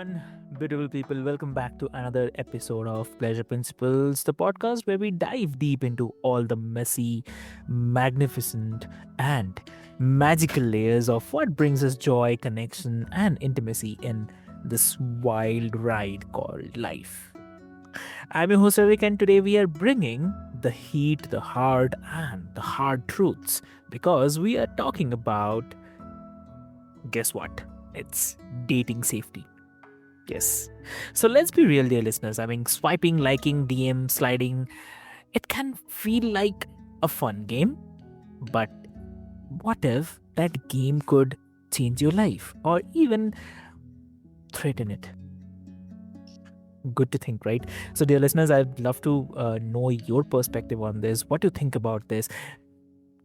everyone, beautiful people. Welcome back to another episode of Pleasure Principles, the podcast where we dive deep into all the messy, magnificent, and magical layers of what brings us joy, connection, and intimacy in this wild ride called life. I'm your host, Eric, and today we are bringing the heat, the heart, and the hard truths because we are talking about, guess what? It's dating safety. Yes. So let's be real, dear listeners. I mean, swiping, liking, DM, sliding, it can feel like a fun game. But what if that game could change your life or even threaten it? Good to think, right? So, dear listeners, I'd love to know your perspective on this. What do you think about this?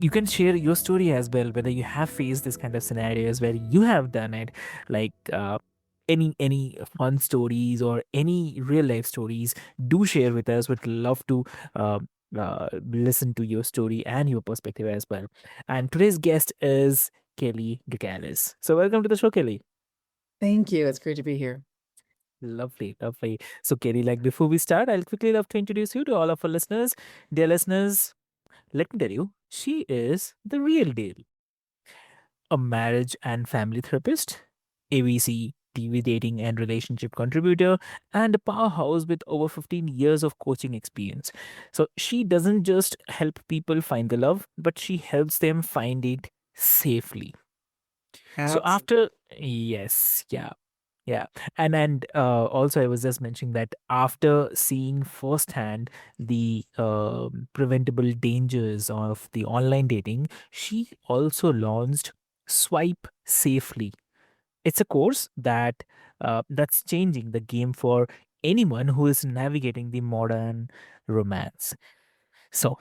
You can share your story as well, whether you have faced this kind of scenarios where you have done it, like any fun stories or any real life stories. Do share with us. Would love to listen to your story and your perspective as well. And today's guest is Kelly Ducanis. So welcome to the show, Kelly. Thank you. It's great to be here. Lovely, lovely. So Kelly, like before we start, I'll quickly love to introduce you to all of our listeners. Dear listeners, let me tell you, she is the real deal. A marriage and family therapist, ABC, TV dating and relationship contributor, and a powerhouse with over 15 years of coaching experience. So she doesn't just help people find the love, but she helps them find it safely. So Absolutely. after, yes, yeah. Yeah, and also I was just mentioning that after seeing firsthand the preventable dangers of the online dating, she also launched Swipe Safely. It's a course that's changing the game for anyone who is navigating the modern romance. So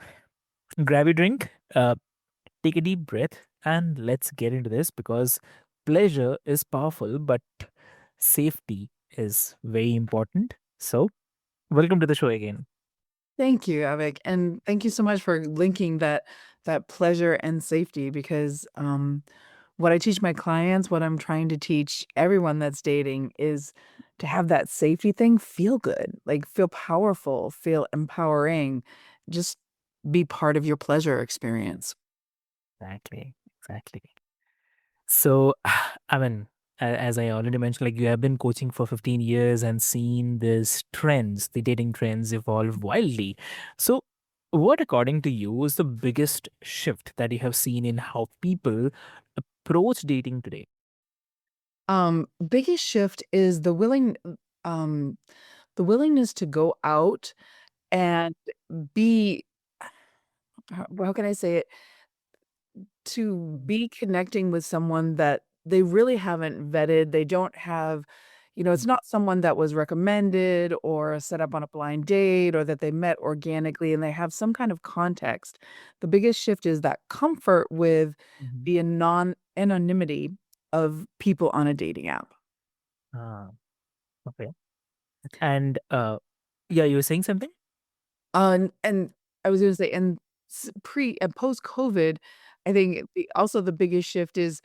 grab a drink, take a deep breath, and let's get into this because pleasure is powerful, but safety is very important. So, welcome to the show again. Thank you, Avik, and thank you so much for linking that pleasure and safety because what I teach my clients, what I'm trying to teach everyone that's dating is to have that safety thing feel good, like feel powerful, feel empowering, just be part of your pleasure experience. Exactly, exactly. So, I mean, as I already mentioned, like you have been coaching for 15 years and seen these trends, the dating trends evolve wildly. So, what, according to you, is the biggest shift that you have seen in how people approach dating today? Biggest shift is um the willingness to go out and be how can I say it? To be connecting with someone that they really haven't vetted, they don't have it's not someone that was recommended or set up on a blind date or that they met organically and they have some kind of context. The biggest shift is that comfort with Mhm. the anonymity of people on a dating app. Ah, okay. And yeah, you were saying something? And I was gonna say, and pre and post COVID, I think the biggest shift is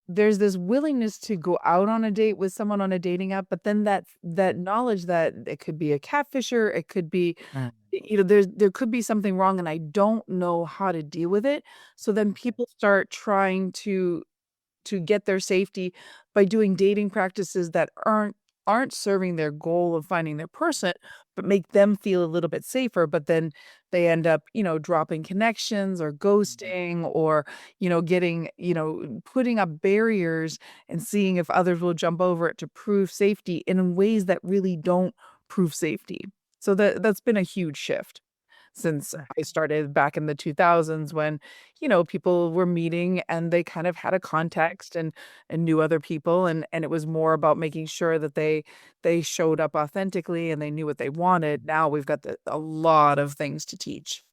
there's this willingness to go out on a date with someone on a dating app, but then that knowledge that it could be a catfisher, it could be, Mm. there could be something wrong and I don't know how to deal with it. So then people start trying to get their safety by doing dating practices that aren't serving their goal of finding their person, but make them feel a little bit safer. But then they end up, dropping connections or ghosting or, getting, putting up barriers and seeing if others will jump over it to prove safety in ways that really don't prove safety. So that's been a huge shift since I started back in the 2000s when, people were meeting and they kind of had a context and knew other people and it was more about making sure that they showed up authentically and they knew what they wanted. Now we've got a lot of things to teach.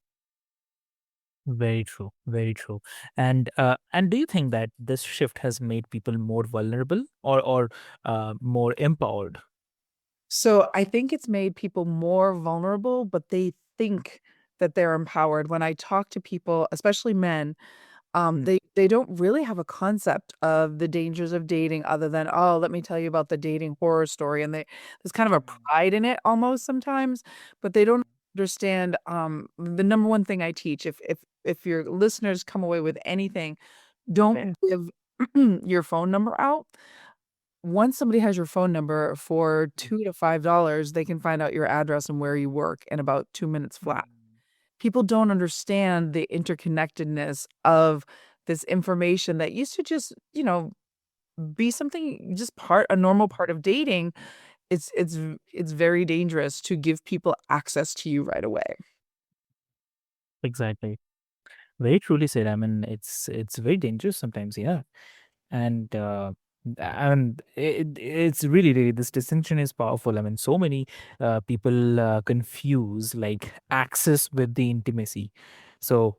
Very true, very true. And do you think that this shift has made people more vulnerable or more empowered? So I think it's made people more vulnerable, but they think that they're empowered. When I talk to people, especially men, They don't really have a concept of the dangers of dating other than, "Oh, let me tell you about the dating horror story," and there's kind of a pride in it almost sometimes, but they don't understand, the number one thing I teach, if your listeners come away with anything, don't give your phone number out. Once somebody has your phone number for $2 to $5, they can find out your address and where you work in about 2 minutes flat. People don't understand the interconnectedness of this information that used to just, be something just a normal part of dating. It's very dangerous to give people access to you right away. Exactly. Very truly said. I mean, it's very dangerous sometimes. Yeah. And it's really this distinction is powerful. I mean, so many people confuse like access with the intimacy. So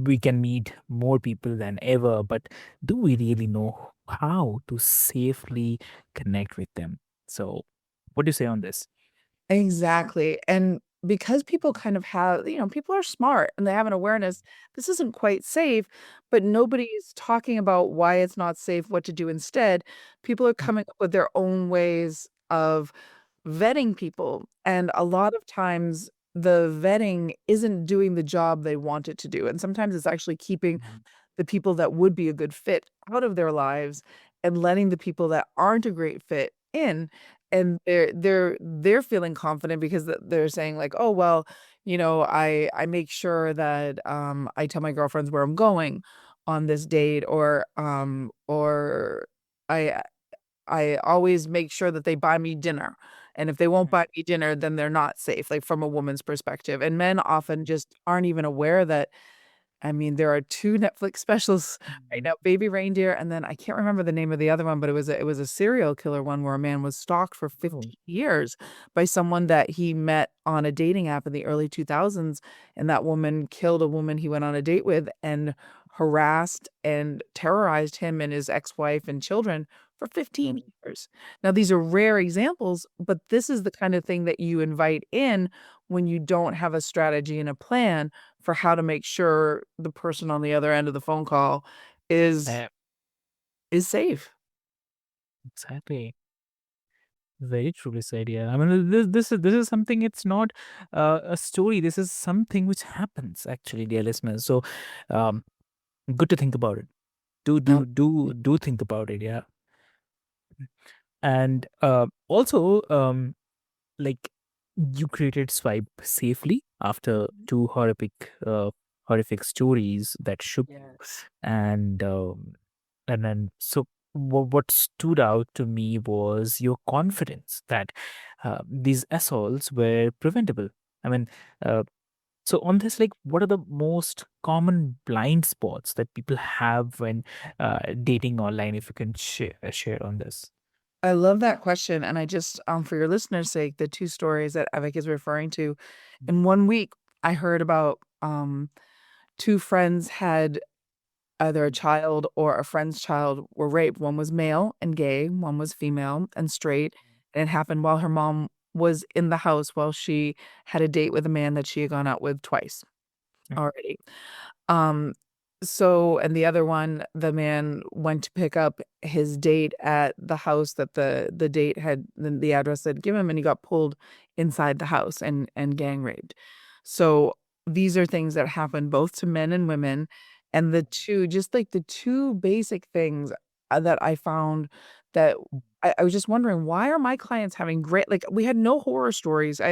we can meet more people than ever, but do we really know how to safely connect with them? So what do you say on this? Exactly, and because people kind of have people are smart and they have an awareness, this isn't quite safe, but nobody's talking about why it's not safe, what to do instead. People are coming up with their own ways of vetting people, and a lot of times the vetting isn't doing the job they want it to do, and sometimes it's actually keeping Mhm. the people that would be a good fit out of their lives and letting the people that aren't a great fit in, and they're feeling confident because they're saying like, "Oh, well, I make sure that, I tell my girlfriends where I'm going on this date," or I I always make sure that they buy me dinner, and if they won't buy me dinner, then they're not safe, like, from a woman's perspective, and men often just aren't even aware that there are 2 Netflix specials right Mhm. now, Baby Reindeer, and then I can't remember the name of the other one, but it was a serial killer one where a man was stalked for Oh, 15 years by someone that he met on a dating app in the early 2000s, and that woman killed a woman he went on a date with and harassed and terrorized him and his ex-wife and children for oh, 15 years. Now, these are rare examples, but this is the kind of thing that you invite in when you don't have a strategy and a plan for how to make sure the person on the other end of the phone call is eh, is safe. exactly. Very truly said. Yeah, I mean, this is something. It's not a story. This is something which happens actually, dear listeners. So, um, good to think about it. Do No. do do do think about it. Yeah, and also, like you created Swipe safely after two horrific stories that shook you, Yes. and then so what stood out to me was your confidence that these assaults were preventable. I mean, uh, so on this, like, what are the most common blind spots that people have when dating online? If you can share on this. I love that question, and I just, for your listeners' sake, the 2 stories that Avik is referring to, in 1 week, I heard about, 2 friends had either a child or a friend's child were raped. One was male and gay, one was female and straight, and it happened while her mom was in the house while she had a date with a man that she had gone out with twice already. Um, and the other one, the man went to pick up his date at the house that the date had the address they'd given him, and he got pulled inside the house and gang raped. So these are things that happen both to men and women, and the 2 basic things, that I found that I was just wondering, why are my clients having great like, we had no horror stories. I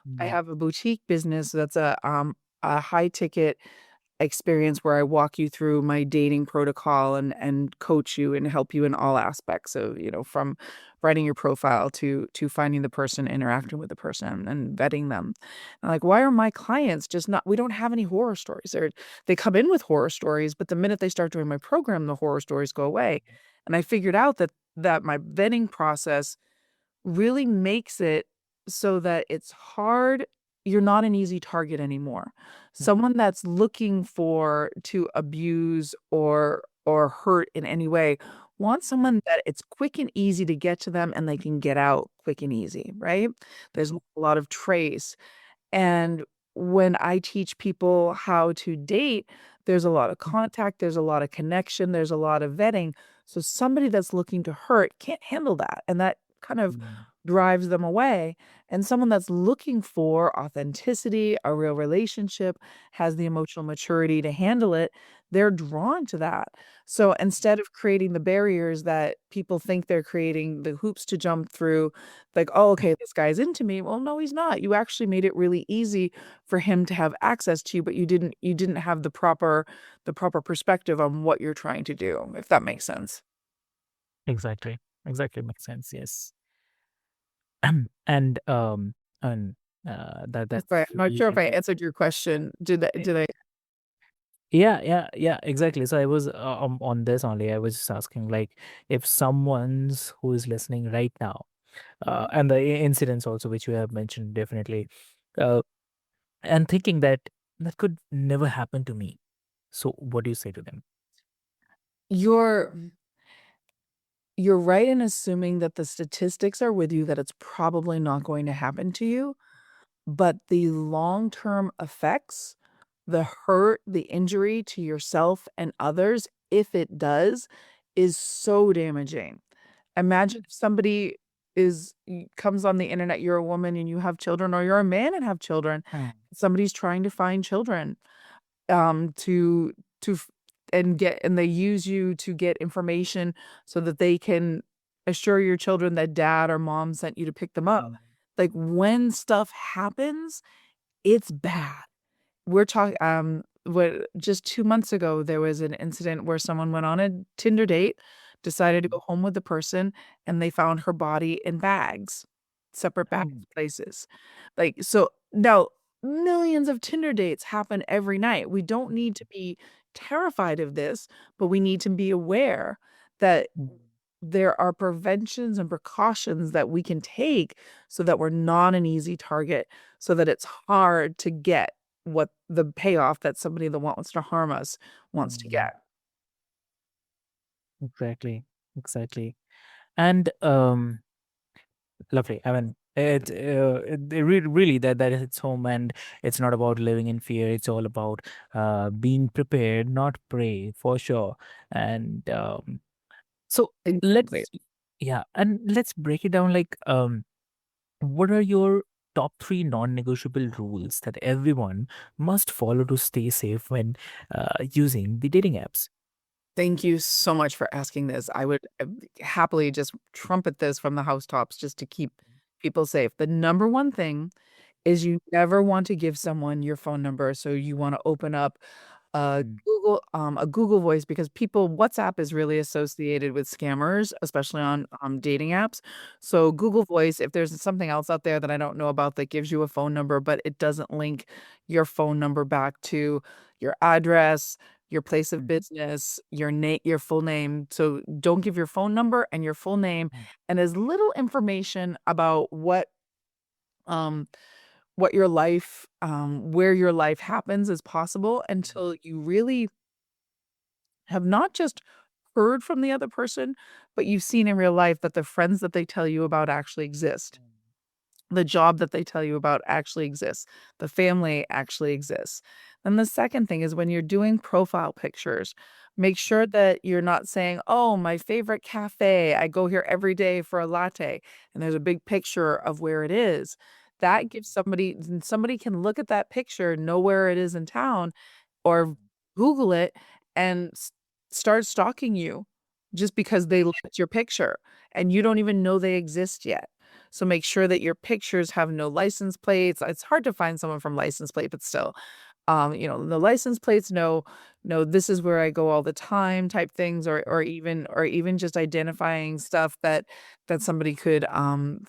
Mm. have a boutique business that's a high ticket experience where I walk you through my dating protocol and coach you and help you in all aspects of, from writing your profile to finding the person, interacting with the person and vetting them. And like, why are my clients just not we don't have any horror stories. They come in with horror stories, but the minute they start doing my program, the horror stories go away. And I figured out that my vetting process really makes it so that it's hard you're not an easy target anymore. Someone that's looking for to abuse or hurt in any way wants someone that it's quick and easy to get to them and they can get out quick and easy, right? There's not a lot of trace. And when I teach people how to date, there's a lot of contact, there's a lot of connection, there's a lot of vetting. So somebody that's looking to hurt can't handle that. And that kind of Mm. drives them away. And someone that's looking for authenticity, a real relationship, has the emotional maturity to handle it, they're drawn to that. So instead of creating the barriers that people think they're creating, the hoops to jump through, like, oh, okay, this guy's into me. Well, no, he's not. You actually made it really easy for him to have access to you, but you didn't have the proper perspective on what you're trying to do, if that makes sense. Exactly. Exactly. Makes sense. Yes. And and Right. that's I'm not sure if really I answered your question. Did I? yeah, exactly. So I was on this only. I was just asking, like, if someone's who is listening right now, and the incidents also which you have mentioned definitely, uh, and thinking that that could never happen to me. So what do you say to them? You're you're right in assuming that the statistics are with you that it's probably not going to happen to you, but the long-term effects, the hurt, the injury to yourself and others, if it does, is so damaging. Imagine if somebody comes on the internet, you're a woman and you have children, or you're a man and have children. Mm. Somebody's trying to find children, to f and they use you to get information so that they can assure your children that dad or mom sent you to pick them up. Mm. Like, when stuff happens, it's bad. We're talking what just 2 months ago, there was an incident where someone went on a Tinder date, decided to go home with the person, and they found her body in bags, separate bags, Mm. places. Like, so now millions of Tinder dates happen every night. We don't need to be terrified of this, but we need to be aware that Mm. there are preventions and precautions that we can take so that we're not an easy target, so that it's hard to get what the payoff that somebody that wants to harm us wants to Mm. get. Exactly. Exactly. And lovely. I mean, it really that hits home, and it's not about living in fear. It's all about being prepared, not prey, for sure. And so Exactly. let's, yeah, and let's break it down. Like, what are your top three non-negotiable rules that everyone must follow to stay safe when using the dating apps? Thank you so much for asking this. I would happily just trumpet this from the housetops just to keep people safe. The number one thing is you never want to give someone your phone number. So you want to open up Mm. A Google Voice, because people WhatsApp is really associated with scammers, especially on dating apps. So Google Voice, if there's something else out there that I don't know about that gives you a phone number, but it doesn't link your phone number back to your address, your place of Mm. business, your full name. So don't give your phone number and your full name, Mm. and as little information about um what your life, where your life happens as possible, until you really have not just heard from the other person, but you've seen in real life that the friends that they tell you about actually exist. The job that they tell you about actually exists. The family actually exists. And the second thing is, when you're doing profile pictures, make sure that you're not saying, "Oh, my favorite cafe. I go here every day for a latte." And there's a big picture of where it is. That gives somebody can look at that picture, know where it is in town, or Google it and start stalking you just because they liked your picture and you don't even know they exist yet. So make sure that your pictures have no license plates. It's hard to find someone from license plate, but still, the license plates no, this is where I go all the time type things, or even just identifying stuff that somebody could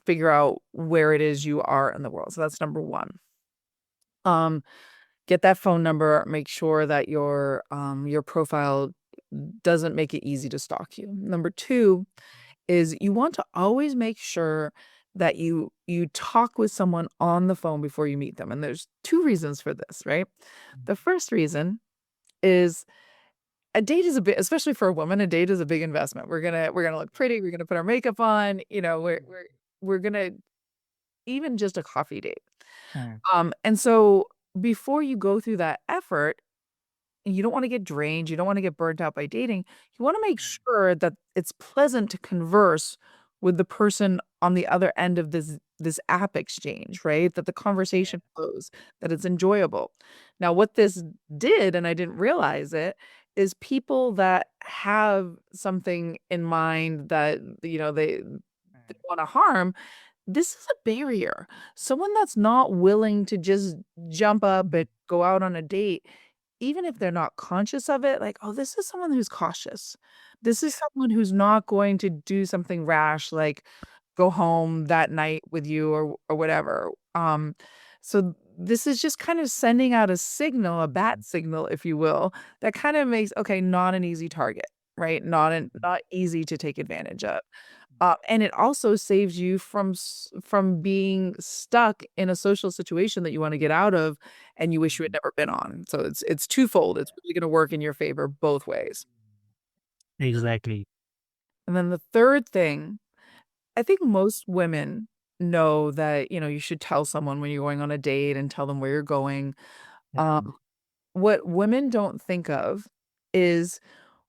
figure out where it is you are in the world. So that's number one. Um, get that phone number, make sure that your profile doesn't make it easy to stalk you. Number two is you want to always make sure that you talk with someone on the phone before you meet them. And there's two reasons for this, right? The first reason is a date is a bit, especially for a woman, a date is a big investment. We're gonna look pretty, we're gonna put our makeup on, we're gonna even just a coffee date. Mm. And so before you go through that effort, you don't wanna get drained, you don't wanna get burnt out by dating, you wanna make sure that it's pleasant to converse with the person on the other end of this app exchange, right? That the Yeah. conversation flows, that it's enjoyable. Now what this did, and I didn't realize it, is people that have something in mind that, they wanna harm, this is a barrier. Someone that's not willing to just jump up and go out on a date, even if they're not conscious of it, like, "Oh, this is someone who's cautious. This is someone who's not going to do something rash, like go home that night with you or whatever." So this is just kind of sending out a signal, a bat signal, if you will, that kind of makes, okay, not an easy target, right? Not easy to take advantage of. And it also saves you from being stuck in a social situation that you wanna get out of and you wish you had never been on. So it's twofold. It's really gonna work in your favor both ways. Exactly. And then the third thing, I think most women know that, you should tell someone when you're going on a date and tell them where you're going. Yeah. Um, what women don't think of is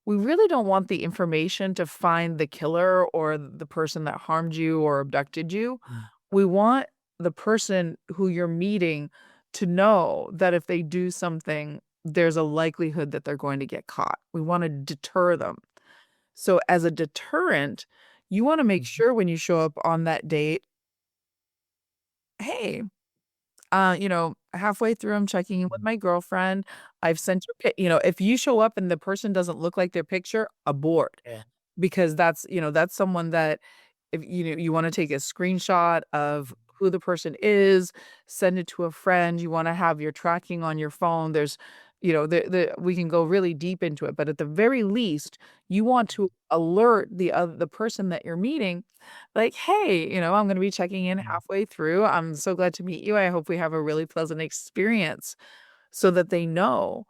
we really don't want the information to find the killer or the person that harmed you or abducted you. Mm. We want the person who you're meeting to know that if they do something, there's a likelihood that they're going to get caught. We wanna deter them. So as a deterrent, you wanna make Mhm. sure when you show up on that date, "Hey, halfway through, I'm checking in with Mhm. my girlfriend. I've sent her if you show up and the person doesn't look like their picture, abort. Yeah. Because that's someone that if you wanna take a screenshot of who the person is, send it to a friend, you wanna have your tracking on your phone. There's the we can go really deep into it, but at the very least, you want to alert the person that you're meeting, like, "Hey, I'm gonna be checking in Mhm. halfway through. I'm so glad to meet you. I hope we have a really pleasant experience." So that they know,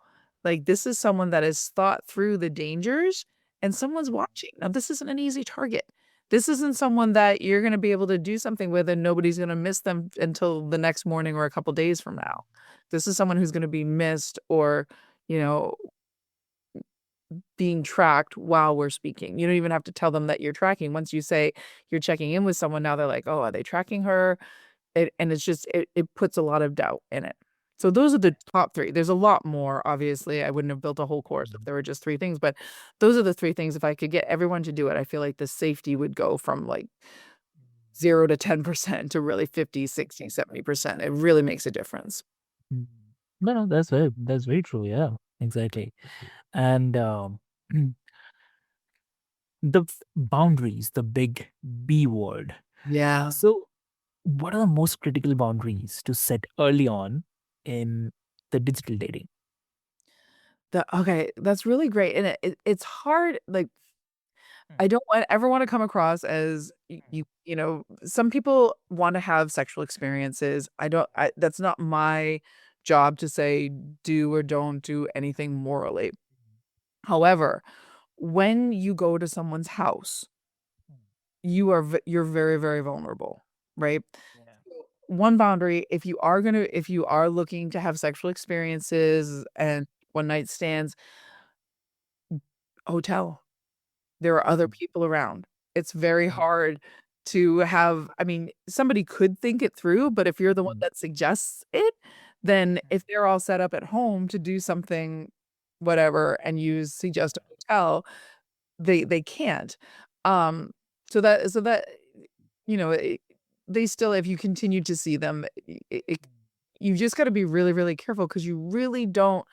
like, this is someone that has thought through the dangers and someone's watching. Now, this isn't an easy target. This isn't someone that you're gonna be able to do something with and nobody's gonna miss them until the next morning or a couple days from now. This is someone who's gonna be missed or, you know, being tracked while we're speaking. You don't even have to tell them that you're tracking. Once you say you're checking in with someone, now they're like, "Oh, are they tracking her?" And it's just it puts a lot of doubt in it. So those are the top 3. There's a lot more, obviously, I wouldn't have built a whole course if Mhm. there were just 3 things, but those are the 3 things. If I could get everyone to do it, I feel like the safety would go from, like, 0 to 10% to really 50, 60, 70%. It really makes a difference. Mhm. No, no, that's very true. Yeah, exactly. And boundaries, the big B word. Yeah. So, what are the most critical boundaries to set early on in the digital dating? Okay, that's really great, and it's hard, like, Mm. I don't ever wanna come across as some people wanna have sexual experiences. I that's not my job to say do or don't do anything morally. However, when you go to someone's house, you're very, very vulnerable, right? Yeah. One boundary, if you are looking to have sexual experiences and one night stands, hotel. There are other Mhm. people around. It's very Mhm. hard to have I mean, somebody could think it through, but if you're the one Mhm. that suggests it, then if they're all set up at home to do something, whatever, and you suggest a hotel, they can't. Um, so that, it they still if you continue to see them, you've just gotta be really, really careful because you really don't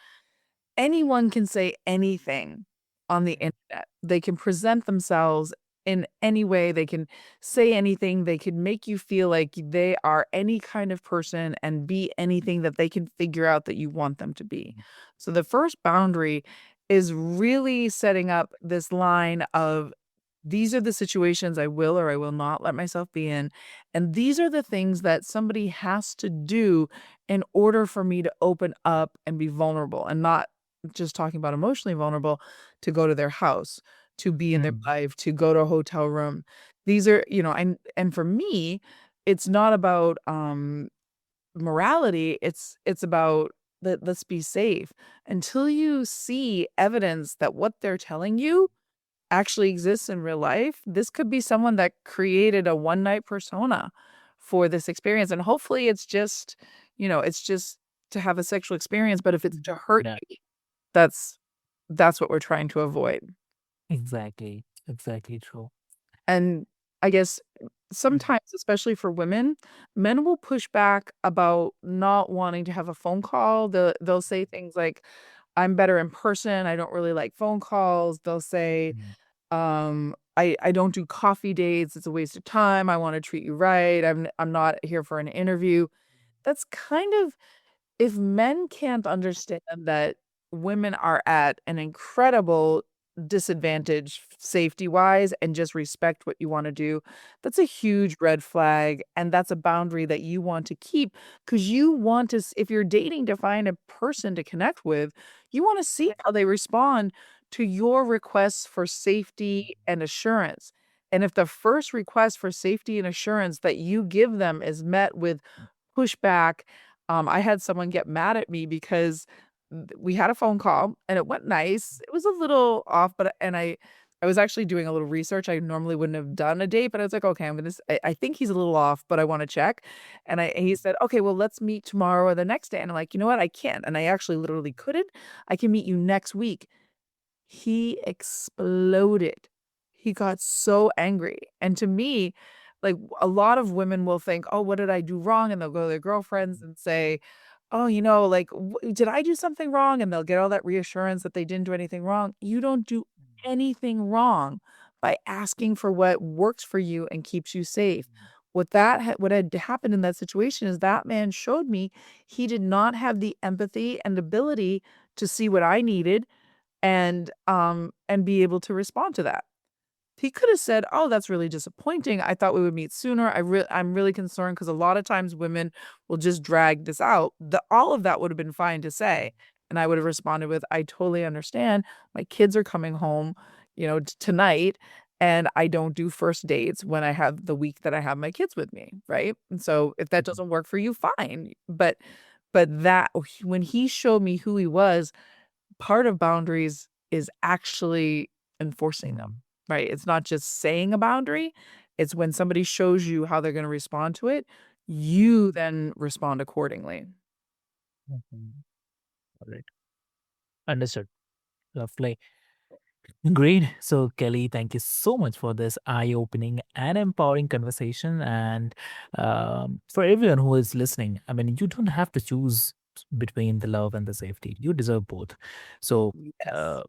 anyone can say anything on the Mhm. internet. They can present themselves in any way, they can say anything, they can make you feel like they are any kind of person and be anything that they can figure out that you want them to be. Mhm. So the first boundary is really setting up this line of these are the situations I will or I will not let myself be in, and these are the things that somebody has to do in order for me to open up and be vulnerable, and not just talking about emotionally vulnerable, to go to their house, to be in their Mhm. life, to go to a hotel room. These are and for me, it's not about, morality, it's about let's be safe. Until you see evidence that what they're telling you actually exists in real life, this could be someone that created a one night persona for this experience. And hopefully it's just, it's just to have a sexual experience, but if it's to hurt Yeah, you, that's that's what we're trying to avoid. exactly. Exactly true. And I guess Mhm. sometimes, especially for women, men will push back about not wanting to have a phone call. They'll say things like, I'm better in person. I don't really like phone calls. They'll say, Mhm. I don't do coffee dates. It's a waste of time. I want to treat you right. I'm not here for an interview. That's kind of, if men can't understand that women are at an incredible disadvantage safety-wise and just respect what you wanna do, that's a huge red flag, and that's a boundary that you want to keep because you want to if you're dating to find a person to connect with, you wanna see how they respond to your requests for safety and assurance, and if the first request for safety and assurance that you give them is met with pushback. I had someone get mad at me because we had a phone call and it went nice. It was a little off, but I was actually doing a little research. I normally wouldn't have done a date, but I was like, okay, I think he's a little off, but I want to check. And he said, okay, well, let's meet tomorrow or the next day. And I'm like, you know what? I can't. And I actually literally couldn't. I can meet you next week. He exploded. He got so angry, and to me, like, a lot of women will think, "Oh, what did I do wrong?" And they'll go to their girlfriends and say, "Oh, like, did I do something wrong?" And they'll get all that reassurance that they didn't do anything wrong. You don't do anything wrong by asking for what works for you and keeps you safe. What had happened in that situation is that man showed me he did not have the empathy and ability to see what I needed and be able to respond to that. He could have said, "Oh, that's really disappointing. I thought we would meet sooner. I'm really concerned because a lot of times women will just drag this out." All of that would have been fine to say, and I would have responded with, "I totally understand. My kids are coming home, tonight, and I don't do first dates when I have the week that I have my kids with me, right? And so if that Mhm. doesn't work for you, fine." But that when he showed me who he was, part of boundaries is actually enforcing them, Mhm. right? It's not just saying a boundary, it's when somebody shows you how they're gonna respond to it, you then respond accordingly. Mhm. All right. Understood. Lovely. Great. So, Kelly, thank you so much for this eye opening and empowering conversation. And for everyone who is listening, I mean, you don't have to choose between the love and the safety. You deserve both. So, Yes. uh,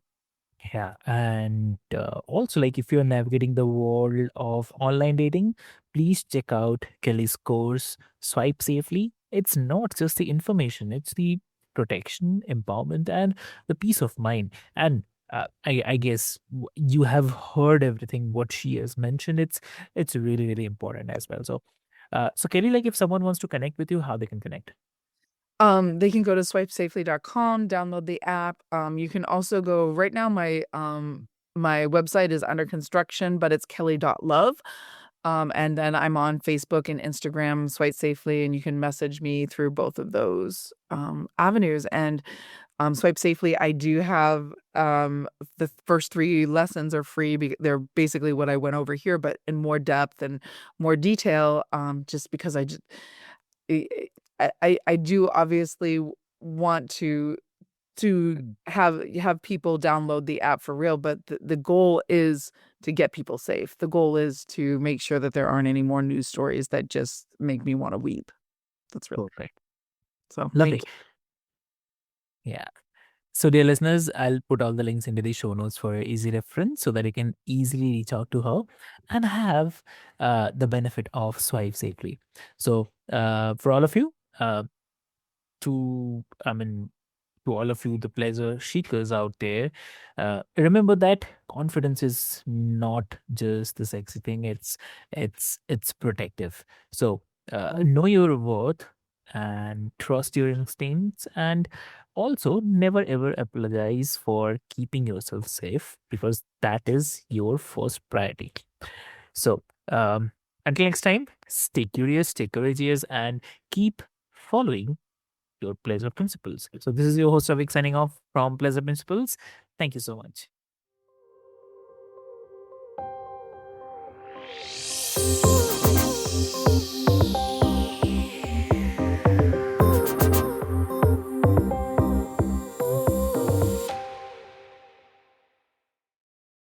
yeah, and also, like, if you're navigating the world of online dating, please check out Kelly's course, Swipe Safely. It's not just the information, it's the protection, empowerment, and the peace of mind. And I guess you have heard everything what she has mentioned. It's really, really important as well. So, so Kelly, like, if someone wants to connect with you, how they can connect? They can go to swipesafely.com, download the app. You can also go right now, my website is under construction, but it's kelly.love. And then I'm on Facebook and Instagram, Swipe Safely, and you can message me through both of those avenues. And Swipe Safely, I do have the first 3 lessons are free. They're basically what I went over here, but in more depth and more detail. Just because I I do obviously want to Mm. have people download the app for real, but the goal is to get people safe. The goal is to make sure that there aren't any more news stories that just make me wanna weep. That's really Perfect. so, thank Lovely. you. Yeah. So, dear listeners, I'll put all the links into the show notes for easy reference so that you can easily reach out to her and have the benefit of Swipe Safely. So, for all of you, to I mean, to all of you, the pleasure seekers out there, remember that confidence is not just the sexy thing. It's protective. So know your worth and trust your instincts, and also never ever apologize for keeping yourself safe because that is your first priority. So until next time, stay curious, stay courageous, and keep following your pleasure principles. So this is your host Avik signing off from Pleasure Principles. Thank you so much.